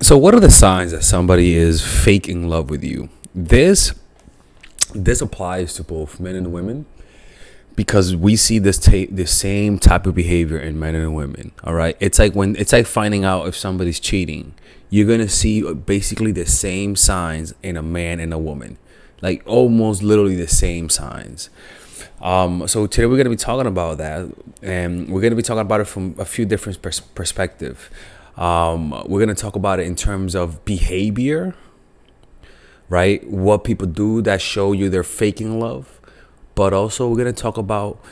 So, what are the signs that somebody is fake in love with you? This applies to both men and women because we see the same type of behavior in men and women. All right, it's like finding out if somebody's cheating. You're gonna see basically the same signs in a man and a woman, like almost literally the same signs. So today we're gonna be talking about that, and we're gonna be talking about it from a few different perspectives. We're gonna talk about it in terms of behavior, right? What people do that show you they're faking love, but also we're gonna talk about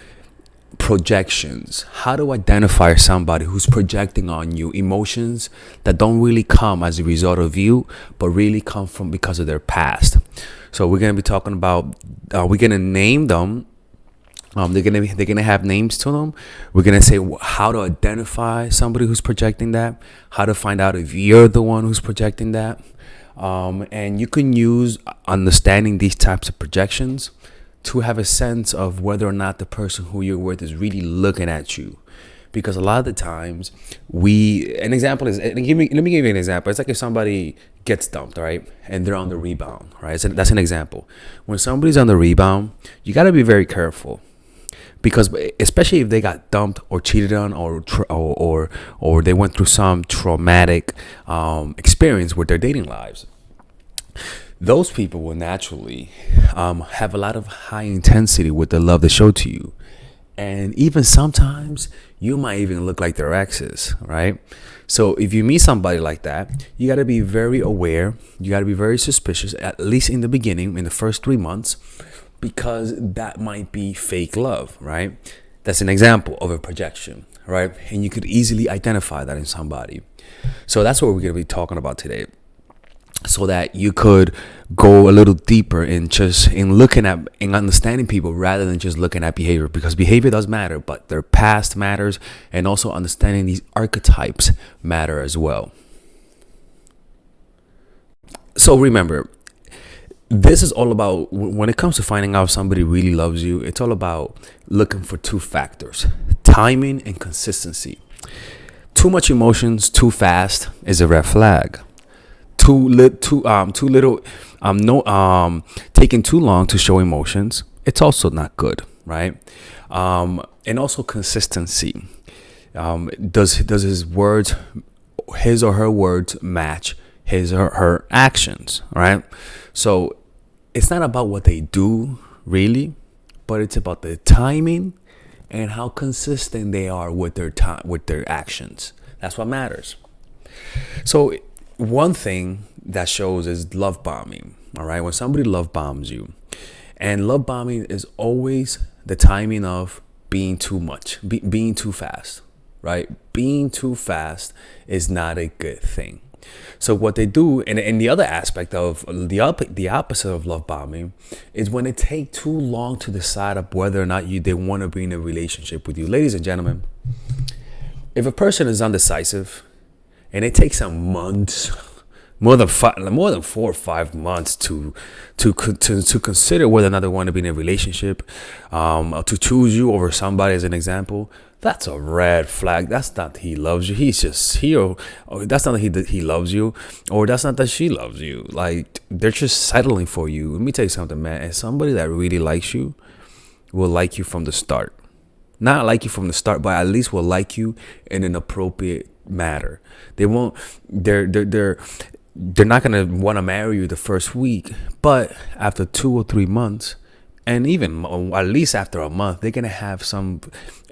projections. How to identify somebody who's projecting on you emotions that don't really come as a result of you, but really come from because of their past. So we're gonna be talking about. We're gonna name them. They're gonna have names to them. We're gonna say how to identify somebody who's projecting that, how to find out if you're the one who's projecting that, and you can use understanding these types of projections to have a sense of whether or not the person who you're with is really looking at you. Because a lot of the times an example is, let me give you an example. It's like if somebody gets dumped, right? And they're on the rebound, right? So that's an example. When somebody's on the rebound, you got to be very careful. Because especially if they got dumped or cheated on, or they went through some traumatic experience with their dating lives, those people will naturally have a lot of high intensity with the love they show to you. And even sometimes you might even look like their exes, right? So if you meet somebody like that, you got to be very aware. You got to be very suspicious, at least in the beginning, in the first 3 months, because that might be fake love, right? That's an example of a projection, right? And you could easily identify that in somebody. So that's what we're going to be talking about today, so that you could go a little deeper in looking at and understanding people rather than just looking at behavior, because behavior does matter, but their past matters, and also understanding these archetypes matter as well. So remember, this is all about, when it comes to finding out if somebody really loves you, it's all about looking for two factors: timing and consistency. Too much emotions too fast is a red flag. Too little, taking too long to show emotions, it's also not good, right? And also consistency. Does his or her words match his or her actions, right? So it's not about what they do really, but it's about the timing and how consistent they are with their actions. That's what matters. So one thing that shows is love bombing. All right, when somebody love bombs you, and love bombing is always the timing of being too much, being too fast, right? Being too fast is not a good thing. So what they do, and the other aspect of the opposite of love bombing, is when it take too long to decide up whether or not they want to be in a relationship with you. Ladies and gentlemen, if a person is undecisive and it takes some months, more than 4 or 5 months to consider whether or not they want to be in a relationship, to choose you over somebody as an example, that's a red flag. That's not that he loves you. He's just here. That's not that he loves you, or that's not that she loves you. Like, they're just settling for you. Let me tell you something, man. And somebody that really likes you will like you from the start. Not like you from the start, but at least will like you in an appropriate manner. They won't. They're not gonna want to marry you the first week, but after 2 or 3 months, and even at least after a month, they're gonna have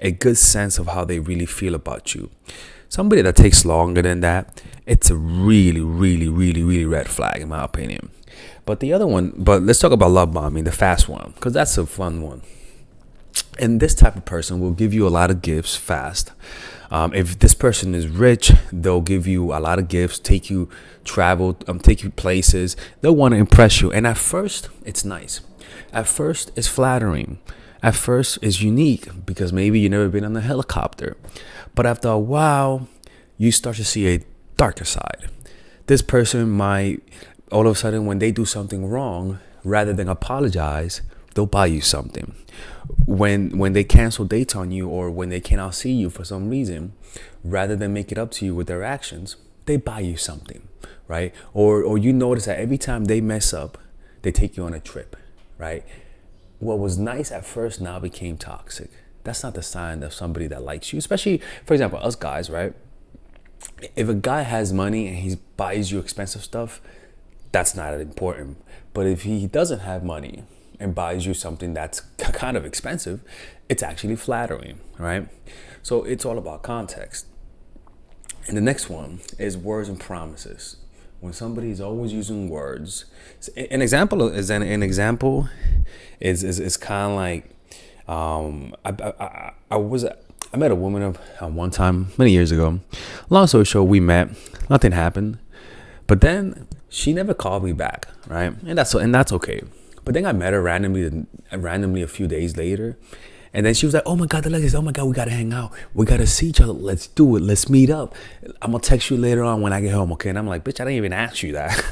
a good sense of how they really feel about you. Somebody that takes longer than that, it's a really, really, really, really red flag, in my opinion. But let's talk about love bombing, the fast one, because that's a fun one. And this type of person will give you a lot of gifts fast. If this person is rich, they'll give you a lot of gifts, take you places. They'll want to impress you. And at first, it's nice. At first, it's flattering. At first, it's unique because maybe you've never been on a helicopter. But after a while, you start to see a darker side. This person might, all of a sudden, when they do something wrong, rather than apologize, they'll buy you something. When they cancel dates on you, or when they cannot see you for some reason, rather than make it up to you with their actions, they buy you something. right? Or you notice that every time they mess up, they take you on a trip, right? What was nice at first now became toxic. That's not the sign of somebody that likes you. Especially, for example, us guys, right? If a guy has money and he buys you expensive stuff, that's not important. But if he doesn't have money and buys you something that's kind of expensive, it's actually flattering, right? So it's all about context. And the next one is words and promises. When somebody's always using words, an example is kind of like, I met a woman one time many years ago. Long story short, we met, nothing happened, but then she never called me back, right? And that's okay. But then I met her randomly a few days later. And then she was like, "Oh my God, Alexis, oh my God, we gotta hang out. We gotta see each other. Let's do it. Let's meet up. I'm gonna text you later on when I get home, okay?" And I'm like, "Bitch, I didn't even ask you that.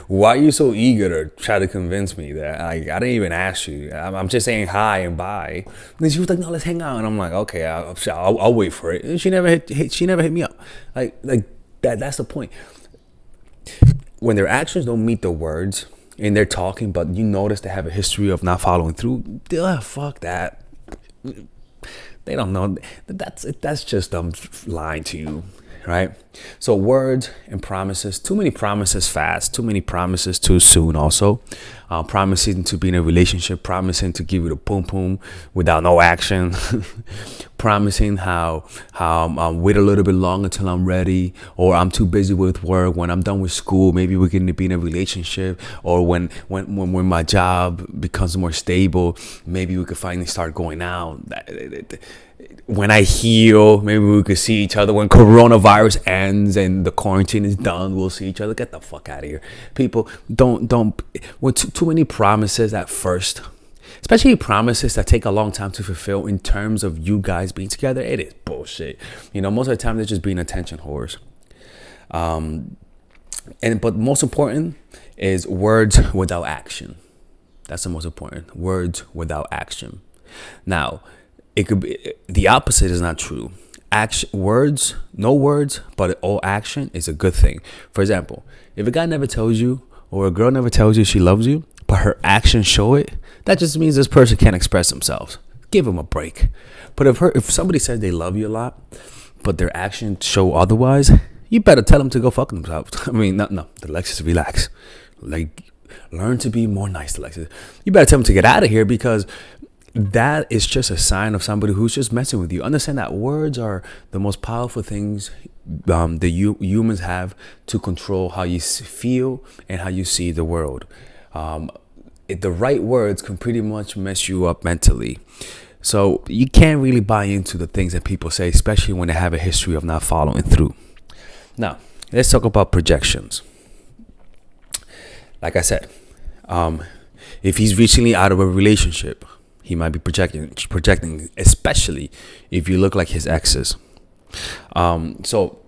Why are you so eager to try to convince me that? Like, I didn't even ask you. I'm just saying hi and bye." And then she was like, "No, let's hang out." And I'm like, "Okay, I'll wait for it." And she never hit me up. Like that. That's the point. When their actions don't meet the words, and they're talking, but you notice they have a history of not following through, fuck that. They don't know. That's just them lying to you, right? So words and promises. Too many promises fast. Too many promises too soon. Also, promising to be in a relationship, promising to give you the pum pum without no action, promising how wait a little bit longer till I'm ready, or I'm too busy with work. When I'm done with school, maybe we can be in a relationship, or when my job becomes more stable, maybe we could finally start going out. When I heal, maybe we could see each other. When coronavirus ends and the quarantine is done, we'll see each other. Get the fuck out of here. People, don't with too many promises at first, especially promises that take a long time to fulfill in terms of you guys being together. It is bullshit. Most of the time they're just being attention whores. But most important is words without action. That's the most important. Words without action. Now, it could be the opposite is not true. Action, words, no words, but all action is a good thing. For example, if a guy never tells you or a girl never tells you she loves you, but her actions show it, that just means this person can't express themselves. Give them a break. But if somebody says they love you a lot, but their actions show otherwise, you better tell them to go fuck themselves. I mean, no, Alexis, relax. Like, learn to be more nice, Alexis. You better tell them to get out of here, because that is just a sign of somebody who's just messing with you. Understand that words are the most powerful things humans have to control how you feel and how you see the world. The right words can pretty much mess you up mentally. So you can't really buy into the things that people say, especially when they have a history of not following through. Now, let's talk about projections. Like I said, if he's recently out of a relationship, he might be projecting, especially if you look like his exes. So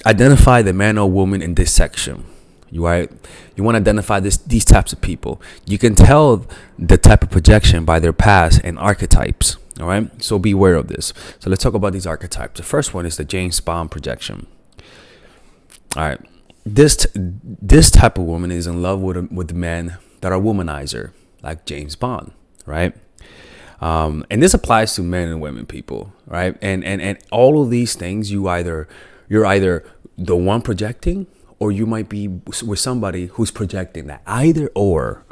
identify the man or woman in this section. You want to identify these types of people. You can tell the type of projection by their past and archetypes. All right. So be aware of this. So let's talk about these archetypes. The first one is the James Bond projection. All right. This type of woman is in love with men that are womanizer, like James Bond, right? And this applies to men and women, people, right? And all of these things, you're either the one projecting, or you might be with somebody who's projecting that. Either or,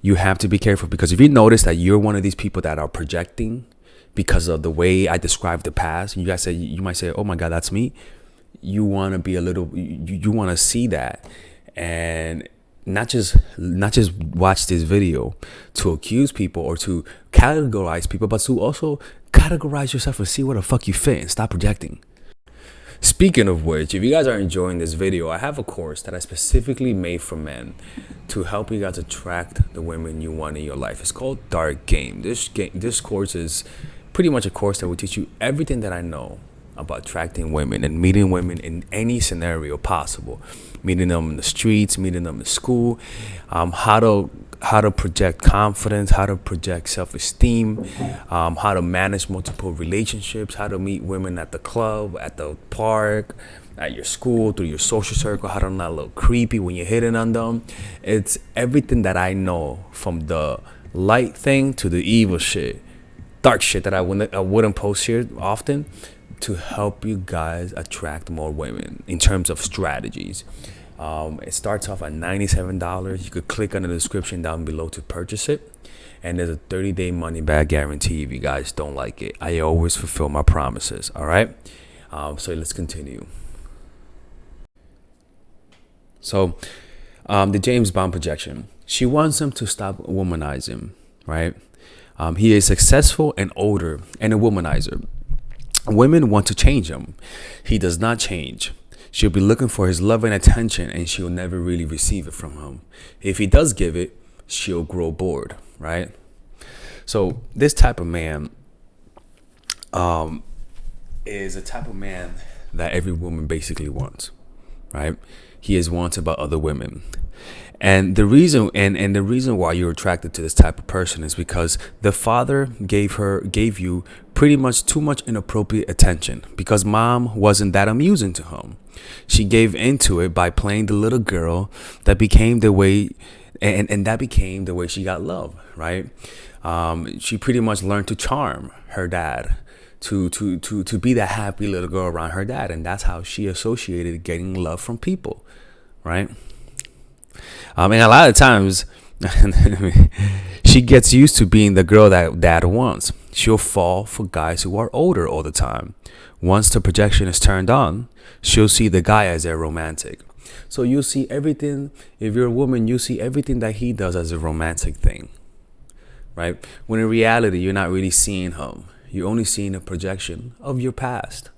you have to be careful, because if you notice that you're one of these people that are projecting because of the way I described the past, you might say, "Oh my God, that's me." You want to be you want to see that, and not just watch this video to accuse people or to categorize people, but to also categorize yourself and see where the fuck you fit and stop projecting. Speaking of which, if you guys are enjoying this video, I have a course that I specifically made for men to help you guys attract the women you want in your life. It's called Dark Game. This course is pretty much a course that will teach you everything that I know about attracting women and meeting women in any scenario possible. Meeting them in the streets, meeting them in school, how to project confidence, how to project self-esteem, how to manage multiple relationships, how to meet women at the club, at the park, at your school, through your social circle, how they're not a little creepy when you're hitting on them. It's everything that I know, from the light thing to the evil shit, dark shit that I wouldn't post here often, to help you guys attract more women in terms of strategies. It starts off at $97. You could click on the description down below to purchase it. And there's a 30-day money back guarantee if you guys don't like it. I always fulfill my promises. All right. So let's continue. So the James Bond projection. She wants him to stop womanizing, right? He is successful and older and a womanizer. Women want to change him. He does not change. She'll be looking for his love and attention, and she'll never really receive it from him. If he does give it, she'll grow bored, right? So this type of man is a type of man that every woman basically wants, right? He is wanted by other women. And the reason and the reason why you're attracted to this type of person is because the father gave you pretty much too much inappropriate attention, because mom wasn't that amusing to him. She gave into it by playing the little girl that became the way, and that became the way she got love, right? She pretty much learned to charm her dad, to be that happy little girl around her dad, and that's how she associated getting love from people, right? And a lot of times she gets used to being the girl that dad wants. She'll fall for guys who are older all the time. Once the projection is turned on, she'll see the guy as a romantic. So you'll see everything. If you're a woman, you see everything that he does as a romantic thing, right? When in reality, you're not really seeing him. You're only seeing a projection of your past,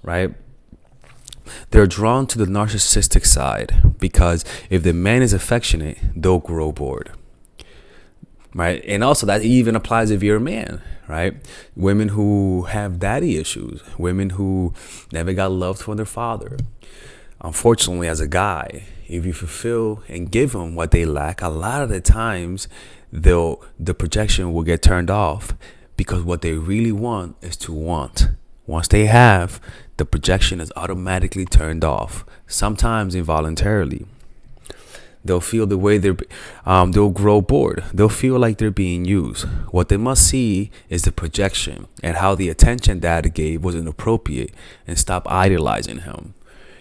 right? They're drawn to the narcissistic side because if the man is affectionate, they'll grow bored, right? And also that even applies if you're a man, right? Women who have daddy issues, women who never got loved from their father. Unfortunately, as a guy, if you fulfill and give them what they lack, a lot of the times the projection will get turned off, because what they really want is to want. Once they have, the projection is automatically turned off, sometimes involuntarily. They'll feel the way they'll grow bored. They'll feel like they're being used. What they must see is the projection and how the attention dad gave was inappropriate, and stop idolizing him.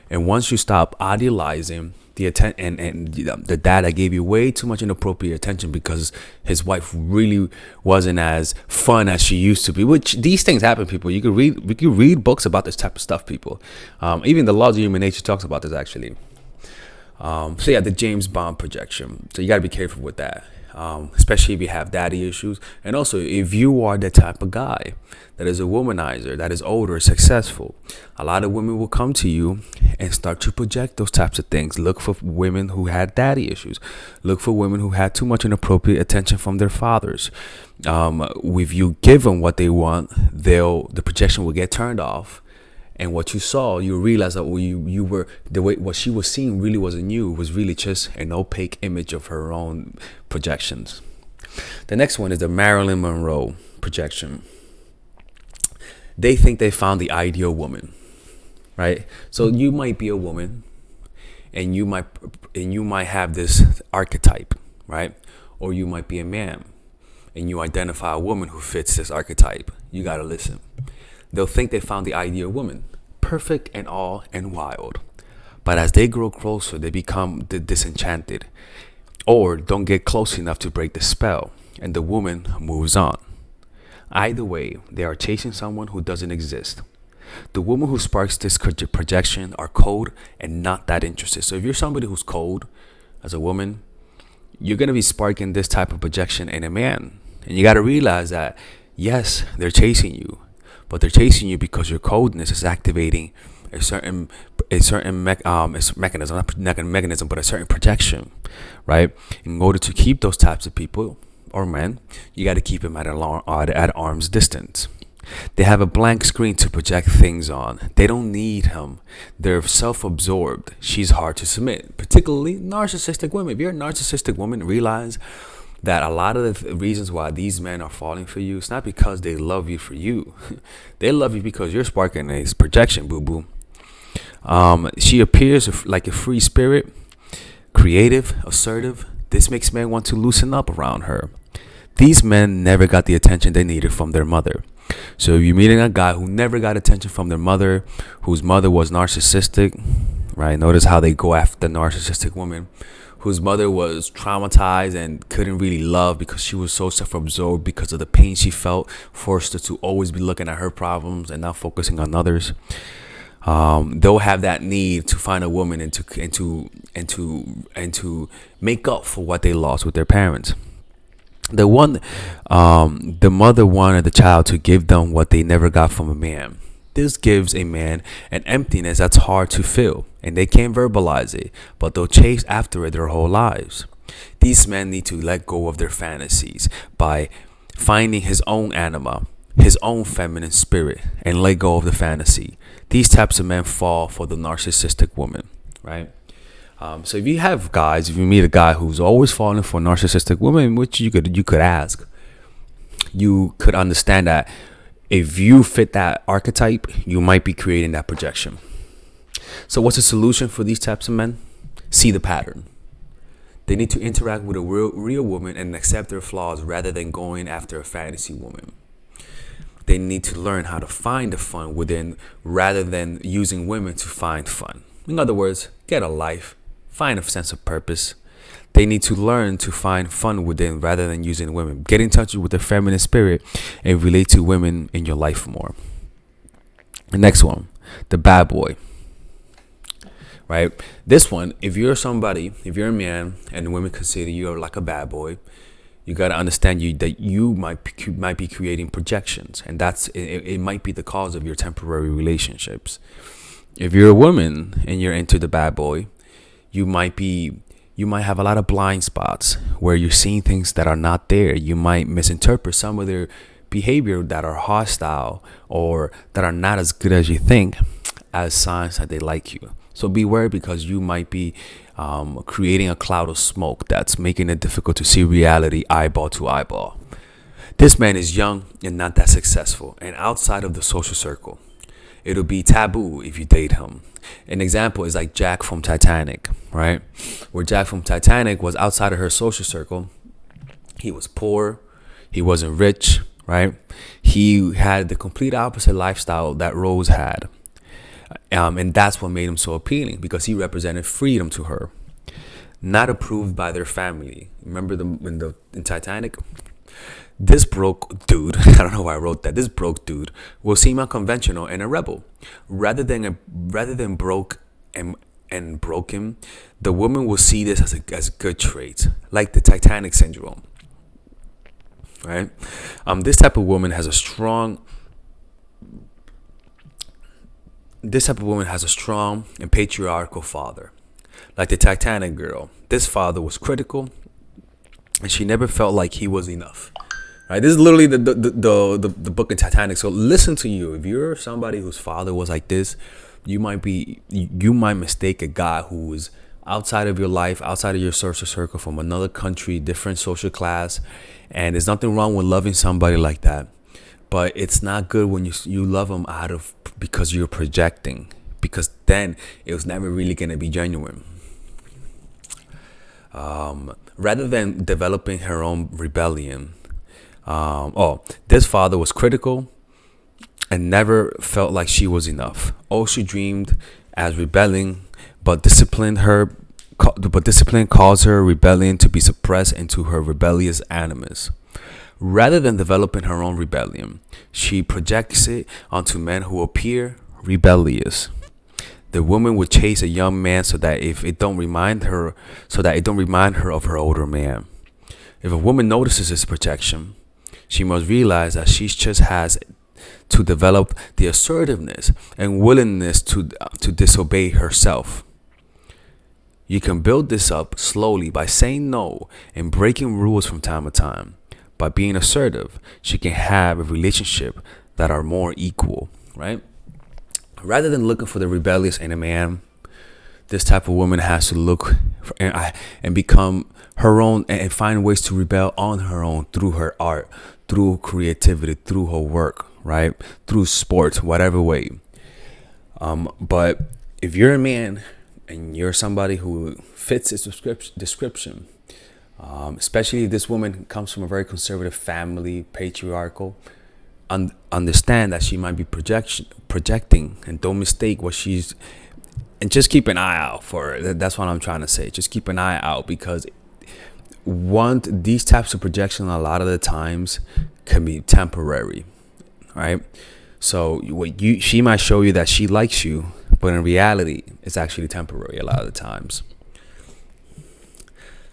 And once you stop idolizing the the dad that gave you way too much inappropriate attention because his wife really wasn't as fun as she used to be, which these things happen, people. We could read books about this type of stuff, people. Even the Laws of Human Nature talks about this, actually. So yeah, the James Bond projection. So you got to be careful with that, especially if you have daddy issues. And also, if you are the type of guy that is a womanizer, that is older, successful, a lot of women will come to you and start to project those types of things. Look for women who had daddy issues. Look for women who had too much inappropriate attention from their fathers. If you give them what they want, the projection will get turned off. And what you saw, you realize that you were the way what she was seeing really wasn't you. It was really just an opaque image of her own projections. The next one is the Marilyn Monroe projection. They think they found the ideal woman, right? So you might be a woman, and you might have this archetype, right? Or you might be a man, and you identify a woman who fits this archetype. You gotta listen. They'll think they found the ideal woman, perfect and all and wild. But as they grow closer, they become disenchanted, or don't get close enough to break the spell, and the woman moves on. Either way, they are chasing someone who doesn't exist. The woman who sparks this projection are cold and not that interested. So if you're somebody who's cold as a woman, you're going to be sparking this type of projection in a man. And you got to realize that, yes, they're chasing you, but they're chasing you because your coldness is activating a certain mechanism, not a mechanism, but a certain projection, right? In order to keep those types of people or men, you got to keep them at arm's distance. They have a blank screen to project things on. They don't need him. They're self-absorbed. She's hard to submit, particularly narcissistic women. If you're a narcissistic woman, realize that a lot of the reasons why these men are falling for you, it's not because they love you for you. They love you because you're sparking a projection, boo-boo. She appears like a free spirit, creative, assertive. This makes men want to loosen up around her. These men never got the attention they needed from their mother. So if you're meeting a guy who never got attention from their mother, whose mother was narcissistic, right? Notice how they go after the narcissistic woman, whose mother was traumatized and couldn't really love because she was so self-absorbed because of the pain she felt, forced her to always be looking at her problems and not focusing on others. They'll have that need to find a woman and to make up for what they lost with their parents. The mother wanted the child to give them what they never got from a man. This gives a man an emptiness that's hard to fill, and they can't verbalize it, but they'll chase after it their whole lives. These men need to let go of their fantasies by finding his own anima, his own feminine spirit, and let go of the fantasy. These types of men fall for the narcissistic woman, right? So if if you meet a guy who's always falling for a narcissistic woman, which you could ask, you could understand that if you fit that archetype, you might be creating that projection. So what's the solution for these types of men? See the pattern. They need to interact with a real woman and accept their flaws rather than going after a fantasy woman. They need to learn how to find the fun within rather than using women to find fun. In other words, get a life, find a sense of purpose. They need to learn to find fun within rather than using women. Get in touch with the feminine spirit and relate to women in your life more. The next one, the bad boy. Right? This one, if you're a man and women consider you like a bad boy, you got to understand that you might be creating projections, and it might be the cause of your temporary relationships. If you're a woman and you're into the bad boy, you might have a lot of blind spots where you're seeing things that are not there. You might misinterpret some of their behavior that are hostile or that are not as good as you think as signs that they like you. So beware, because you might be creating a cloud of smoke that's making it difficult to see reality eyeball to eyeball. This man is young and not that successful and outside of the social circle. It'll be taboo if you date him. An example is like Jack from Titanic, right? Where Jack from Titanic was outside of her social circle. He was poor. He wasn't rich, right? He had the complete opposite lifestyle that Rose had. And that's what made him so appealing, because he represented freedom to her, not approved by their family. Remember in Titanic? This broke dude, I don't know why I wrote that. This broke dude will seem unconventional and a rebel. Rather than broke and broken, the woman will see this as good traits, like the Titanic syndrome. Right? This type of woman has a strong and patriarchal father. Like the Titanic girl, this father was critical, and she never felt like he was enough. Right? This is literally the book in Titanic. So listen to you. If you're somebody whose father was like this, you might mistake a guy who is outside of your life, outside of your social circle, from another country, different social class. And there's nothing wrong with loving somebody like that. But it's not good when you love them because you're projecting, because then it was never really going to be genuine. Rather than developing her own rebellion, this father was critical and never felt like she was enough. All she dreamed as rebelling, but discipline caused her rebellion to be suppressed into her rebellious animus. Rather than developing her own rebellion, she projects it onto men who appear rebellious. The woman would chase a young man so that it don't remind her of her older man. If a woman notices this projection, she must realize that she just has to develop the assertiveness and willingness to disobey herself. You can build this up slowly by saying no and breaking rules from time to time. By being assertive, she can have a relationship that are more equal, right? Rather than looking for the rebellious in a man, this type of woman has to look and become her own and find ways to rebel on her own through her art, through creativity, through her work, right? Through sports, whatever way. But if you're a man and you're somebody who fits this description, especially if this woman comes from a very conservative family, patriarchal, understand that she might be projecting, and don't mistake what she's. And just keep an eye out for her. That's what I'm trying to say. Just keep an eye out, because these types of projection a lot of the times can be temporary, right? So she might show you that she likes you, but in reality, it's actually temporary a lot of the times.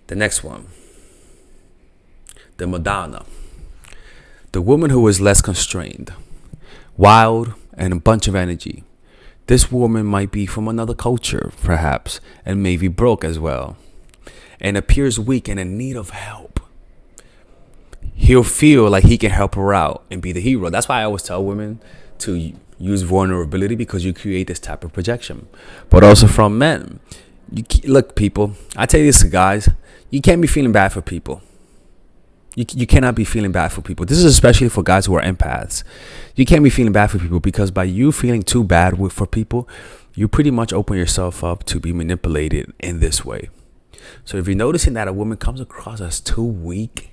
The next one, the Madonna, the woman who is less constrained, wild, and a bunch of energy. This woman might be from another culture, perhaps, and maybe broke as well, and appears weak and in need of help. He'll feel like he can help her out and be the hero. That's why I always tell women to use vulnerability, because you create this type of projection. But also from men, look, people, I tell you this to guys, you can't be feeling bad for people. You cannot be feeling bad for people. This is especially for guys who are empaths. You can't be feeling bad for people, because by you feeling too bad for people, you pretty much open yourself up to be manipulated in this way. So if you're noticing that a woman comes across as too weak,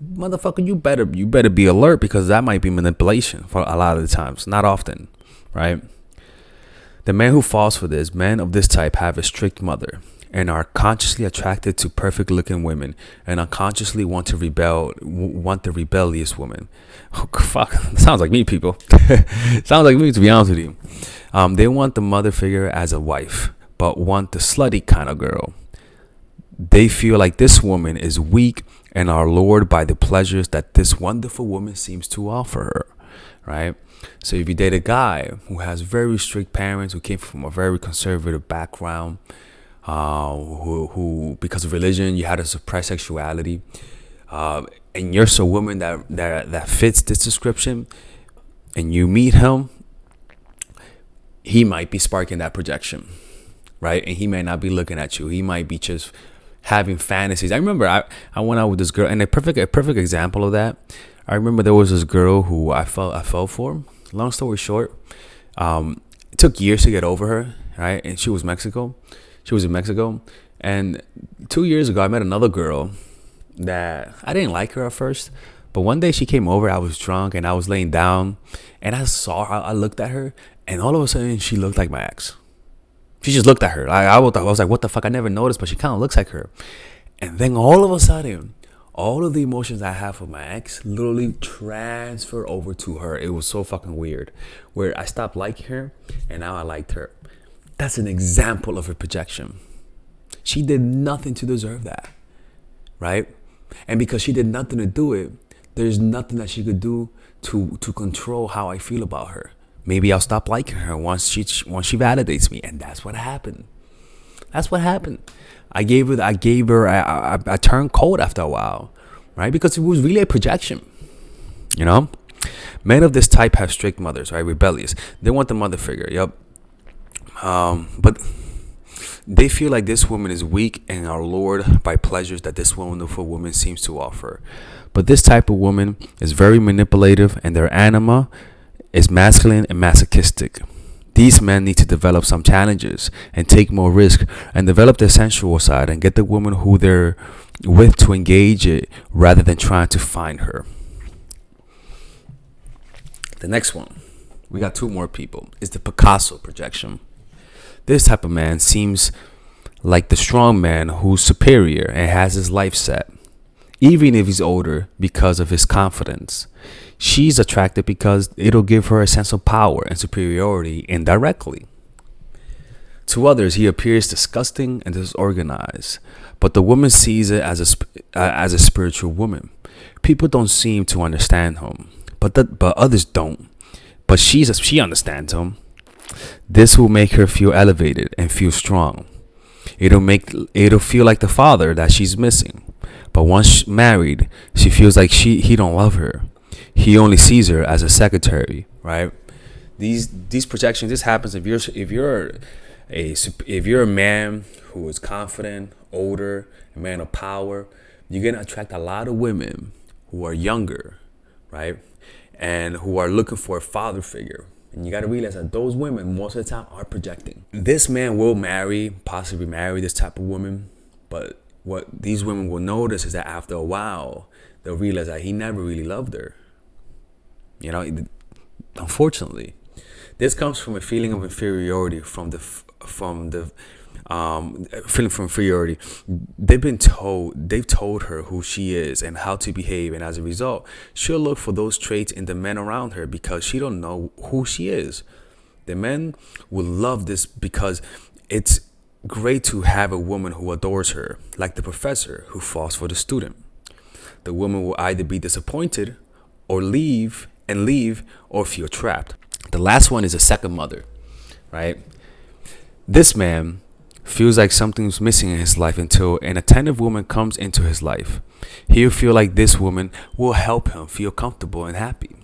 motherfucker, you better be alert, because that might be manipulation for a lot of the times. Not often, right? The man who falls for this, men of this type have a strict mother and are consciously attracted to perfect looking women, and unconsciously want the rebellious woman. Oh, fuck, sounds like me, people. Sounds like me, to be honest with you. They want the mother figure as a wife, but want the slutty kind of girl. They feel like this woman is weak and are lured by the pleasures that this wonderful woman seems to offer her, right? So if you date a guy who has very strict parents, who came from a very conservative background, who because of religion you had to suppress sexuality, and you're a woman that fits this description, and you meet him, he might be sparking that projection, right? And he may not be looking at you. He might be just having fantasies. I remember I went out with this girl, and a perfect example of that. I remember there was this girl who I fell for. Long story short, it took years to get over her, right? And she was Mexico. She was in Mexico. And 2 years ago, I met another girl that I didn't like her at first. But one day she came over. I was drunk and I was laying down, and I saw her. I looked at her, and all of a sudden she looked like my ex. She just looked at her. I was like, what the fuck? I never noticed, but she kind of looks like her. And then all of a sudden, all of the emotions I have for my ex literally transfer over to her. It was so fucking weird, where I stopped liking her and now I liked her. That's an example of a projection. She did nothing to deserve that, right? And because she did nothing to do it, there's nothing that she could do to control how I feel about her. Maybe I'll stop liking her once she validates me, and that's what happened. That's what happened. I turned cold after a while, right? Because it was really a projection, you know? Men of this type have strict mothers, right? Rebellious. They want the mother figure, yep. But they feel like this woman is weak and are lured by pleasures that this wonderful woman seems to offer. But this type of woman is very manipulative, and their anima is masculine and masochistic. These men need to develop some challenges and take more risk and develop their sensual side and get the woman who they're with to engage it rather than trying to find her. The next one, we got two more people, is the Picasso projection. This type of man seems like the strong man who's superior and has his life set, even if he's older, because of his confidence. She's attracted because it'll give her a sense of power and superiority indirectly. To others, he appears disgusting and disorganized, but the woman sees it as a spiritual woman. People don't seem to understand him, but others don't. But she understands him. This will make her feel elevated and feel strong. It'll feel like the father that she's missing. But once married, she feels like he don't love her. He only sees her as a secretary, right? These projections. This happens if you're a man who is confident, older, a man of power. You're gonna attract a lot of women who are younger, right, and who are looking for a father figure. And you got to realize that those women most of the time are projecting. This man will possibly marry this type of woman, but what these women will notice is that after a while, they'll realize that he never really loved her. You know, unfortunately, this comes from a feeling of inferiority feeling from inferiority. They've told her who she is and how to behave, and as a result, she'll look for those traits in the men around her because she don't know who she is. The men will love this because it's great to have a woman who adores her, like the professor who falls for the student. The woman will either be disappointed or leave, or feel trapped. The last one is a second mother, right? This man feels like something's missing in his life until an attentive woman comes into his life. He'll feel like this woman will help him feel comfortable and happy.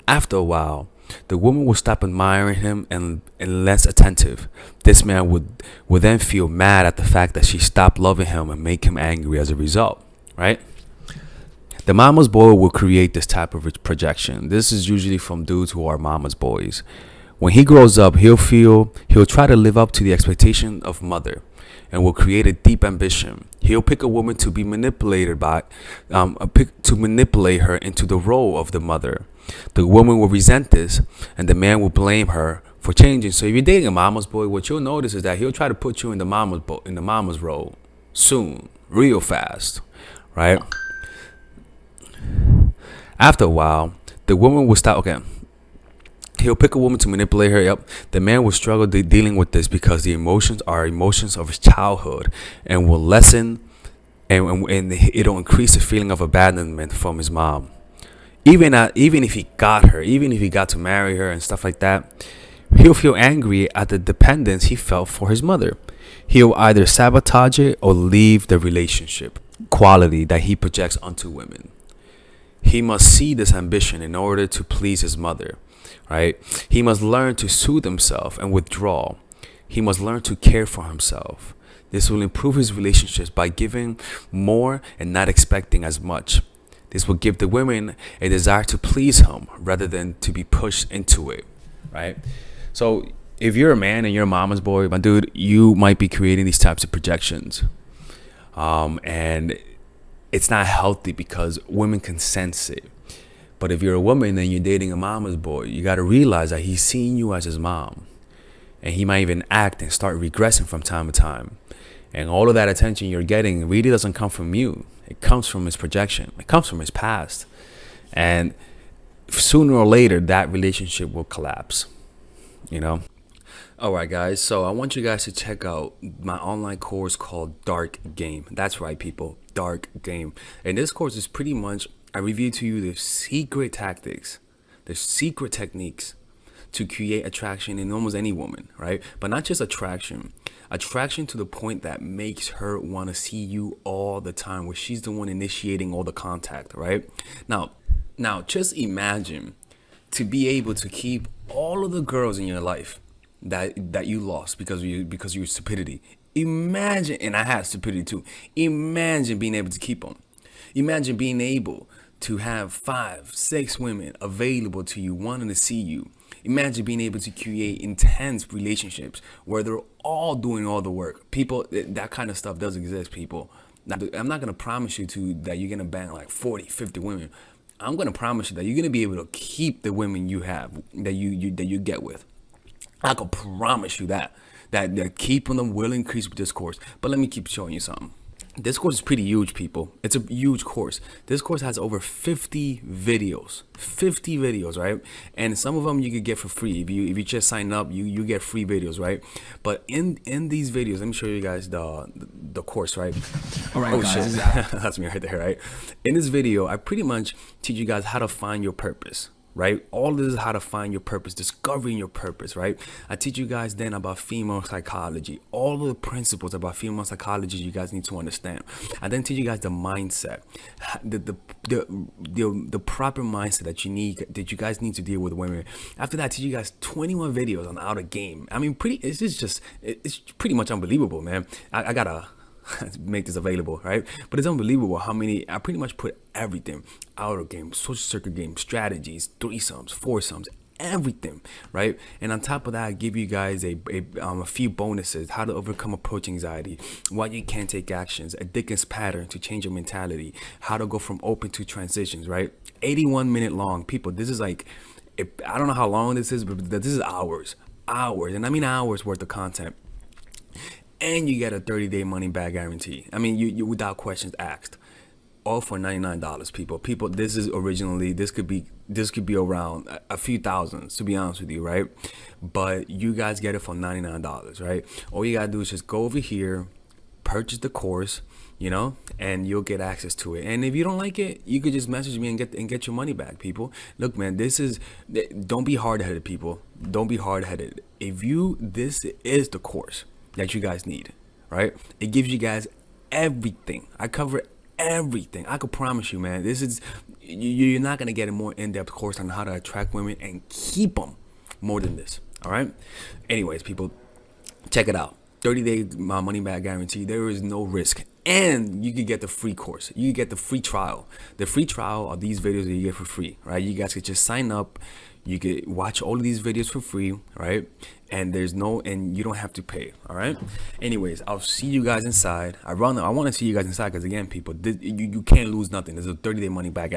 After a while, the woman will stop admiring him and less attentive. This man would then feel mad at the fact that she stopped loving him and make him angry as a result, right? The mama's boy will create this type of projection. This is usually from dudes who are mama's boys. When he grows up, he'll try to live up to the expectation of mother and will create a deep ambition. He'll pick a woman to be manipulated to manipulate her into the role of the mother. The woman will resent this and the man will blame her for changing. So if you're dating a mama's boy, what you'll notice is that he'll try to put you in the mama's role soon, real fast, right? After a while, the woman will stop. Okay. He'll pick a woman to manipulate her. Yep. The man will struggle dealing with this because the emotions are emotions of his childhood and will lessen and it'll increase the feeling of abandonment from his mom. Even if he got her, even if he got to marry her and stuff like that, he'll feel angry at the dependence he felt for his mother. He'll either sabotage it or leave the relationship quality that he projects onto women. He must see this ambition in order to please his mother, right? He must learn to soothe himself and withdraw. He must learn to care for himself. This will improve his relationships by giving more and not expecting as much. This will give the women a desire to please him rather than to be pushed into it, right? So if you're a man and you're a mama's boy, my dude, you might be creating these types of projections. And it's not healthy because women can sense it. But if you're a woman and you're dating a mama's boy, you got to realize that he's seeing you as his mom. And he might even act and start regressing from time to time. And all of that attention you're getting really doesn't come from you. It comes from his projection. It comes from his past. And sooner or later, that relationship will collapse. You know? All right, guys. So I want you guys to check out my online course called Dark Game. That's right, people. Dark Game. And this course is pretty much, I review to you the secret tactics, the secret techniques to create attraction in almost any woman, right? But not just attraction to the point that makes her want to see you all the time, where she's the one initiating all the contact, right? Now just imagine to be able to keep all of the girls in your life that you lost because of your stupidity. Imagine, and I had stupidity too. Imagine being able to keep them. Imagine being able to have 5, 6 women available to you, wanting to see you. Imagine being able to create intense relationships where they're all doing all the work. People, that kind of stuff does exist, people. Now, I'm not going to promise you that you're going to bang like 40, 50 women. I'm going to promise you that you're going to be able to keep the women you have, that you get with. I can promise you that keeping them will increase with this course. But let me keep showing you something. This course is pretty huge, people. It's a huge course. This course has over 50 videos. 50 videos, right? And some of them you could get for free. If you just sign up, you get free videos, right? But in these videos, let me show you guys the course, right? All right, guys. Shit. That's me right there, right? In this video, I pretty much teach you guys how to find your purpose. Right? All this is how to find your purpose, discovering your purpose, right? I teach you guys then about female psychology, all of the principles about female psychology you guys need to understand. I then teach you guys the mindset, the proper mindset that you guys need to deal with women. After that, I teach you guys 21 videos on how to game. I mean, it's pretty much unbelievable, man. I gotta make this available, right? But it's unbelievable how many, I pretty much put everything, outer game, social circuit game, strategies, threesomes, foursomes, everything, right? And on top of that, I give you guys a few bonuses: how to overcome approach anxiety, why you can't take actions, a Dickens pattern to change your mentality, how to go from open to transitions, right? 81-minute long, people. This is like, I don't know how long this is, but this is hours, and I mean hours worth of content. And you get a 30-day money back guarantee. I mean, you without questions asked. All for $99, people. People, this is originally, this could be around a few thousands, to be honest with you, right? But you guys get it for $99, right? All you gotta do is just go over here, purchase the course, and you'll get access to it. And if you don't like it, you could just message me and get your money back, people. Look, man, don't be hard-headed, people. Don't be hard-headed. This is the course that you guys need, right? It gives you guys everything. I cover everything. I could promise you, man, you're not gonna get a more in-depth course on how to attract women and keep them more than this. All right. Anyways, people, check it out. 30-day money back guarantee. There is no risk, and you could get the free course. You get the free trial. The free trial are these videos that you get for free, right? You guys could just sign up. You could watch all of these videos for free, right? And you don't have to pay. All right. Anyways, I'll see you guys inside. I want to see you guys inside because, again, people, you can't lose nothing. There's a 30-day money back